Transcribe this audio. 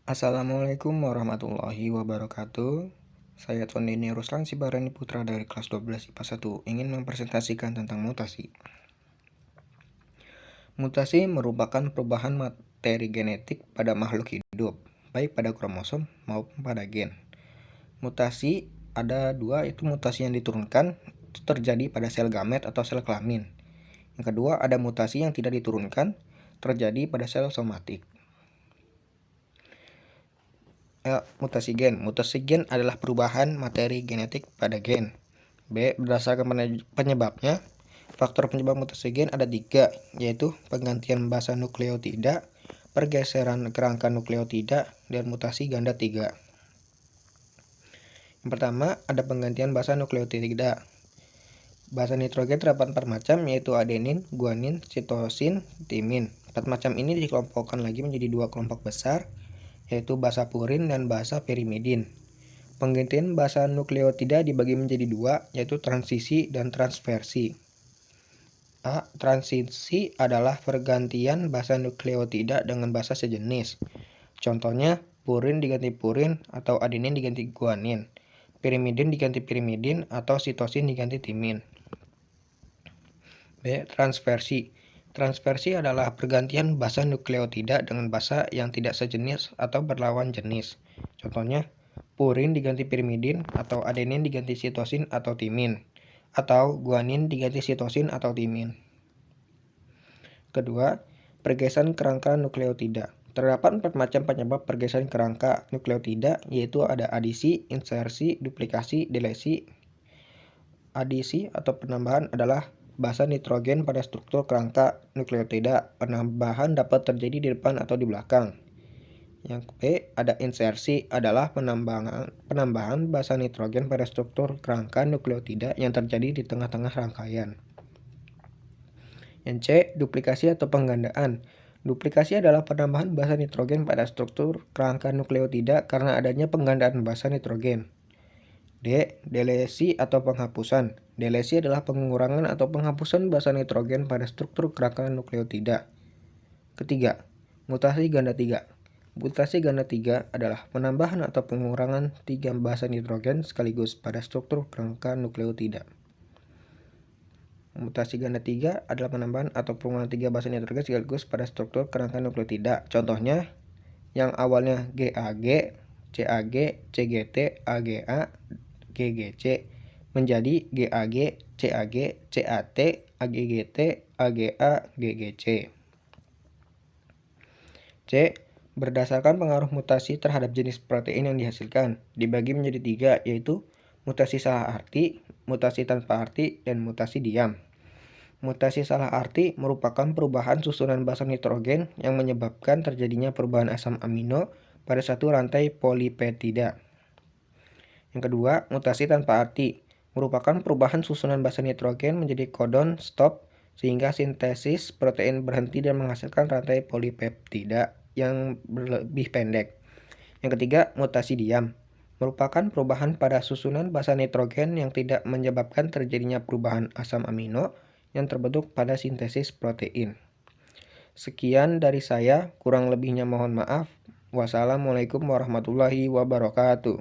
Assalamualaikum warahmatullahi wabarakatuh. Saya Tondini Ruslan Sibarani Putra dari kelas 12 IPA 1 ingin mempresentasikan tentang mutasi. Mutasi merupakan perubahan materi genetik pada makhluk hidup, baik pada kromosom maupun pada gen. Mutasi ada dua, yaitu mutasi yang diturunkan, itu terjadi pada sel gamet atau sel kelamin. Yang kedua, ada mutasi yang tidak diturunkan, terjadi pada sel somatik. Mutasi gen. Mutasi gen adalah perubahan materi genetik pada gen. B. Berdasarkan penyebabnya, faktor penyebab mutasi gen ada 3, yaitu penggantian basa nukleotida, pergeseran kerangka nukleotida, dan mutasi ganda 3. Yang pertama, ada penggantian basa nukleotida. Basa nitrogen terdapat 4 macam, yaitu adenin, guanin, sitosin, timin. 4 macam ini dikelompokkan lagi menjadi 2 kelompok besar, yaitu basa purin dan basa pirimidin. Penggantian basa nukleotida dibagi menjadi 2, yaitu transisi dan transversi. A. Transisi adalah pergantian basa nukleotida dengan basa sejenis. Contohnya, purin diganti purin atau adenin diganti guanin, pirimidin diganti pirimidin atau sitosin diganti timin. B. Transversi. Transversi adalah pergantian basa nukleotida dengan basa yang tidak sejenis atau berlawan jenis. Contohnya, purin diganti pirimidin atau adenin diganti sitosin atau timin, atau guanin diganti sitosin atau timin. Kedua, pergeseran kerangka nukleotida. Terdapat 4 macam penyebab pergeseran kerangka nukleotida, yaitu ada adisi, insersi, duplikasi, delesi. Adisi atau penambahan adalah basa nitrogen pada struktur kerangka nukleotida. Penambahan dapat terjadi di depan atau di belakang. Yang B, ada insersi adalah penambahan basa nitrogen pada struktur kerangka nukleotida yang terjadi di tengah-tengah rangkaian. Yang C, duplikasi atau penggandaan. Duplikasi adalah penambahan basa nitrogen pada struktur kerangka nukleotida karena adanya penggandaan basa nitrogen. D. Delesi atau penghapusan. Delesi adalah pengurangan atau penghapusan basa nitrogen pada struktur kerangka nukleotida. Ketiga, mutasi ganda 3. Mutasi ganda 3 adalah penambahan atau pengurangan 3 basa nitrogen sekaligus pada struktur kerangka nukleotida. Mutasi ganda 3 adalah penambahan atau pengurangan 3 basa nitrogen sekaligus pada struktur kerangka nukleotida. Contohnya, yang awalnya GAG, CAG, CGT, AGA, GGC menjadi GAG, CAG, CAT, AGGT, AGA, GGC. C. Berdasarkan pengaruh mutasi terhadap jenis protein yang dihasilkan, dibagi menjadi 3, yaitu mutasi salah arti, mutasi tanpa arti, dan mutasi diam. Mutasi salah arti merupakan perubahan susunan basa nitrogen yang menyebabkan terjadinya perubahan asam amino pada satu rantai polipeptida. Yang kedua, mutasi tanpa arti merupakan perubahan susunan basa nitrogen menjadi codon stop sehingga sintesis protein berhenti dan menghasilkan rantai polipeptida yang lebih pendek. Yang ketiga, mutasi diam merupakan perubahan pada susunan basa nitrogen yang tidak menyebabkan terjadinya perubahan asam amino yang terbentuk pada sintesis protein. Sekian dari saya, kurang lebihnya mohon maaf. Wassalamualaikum warahmatullahi wabarakatuh.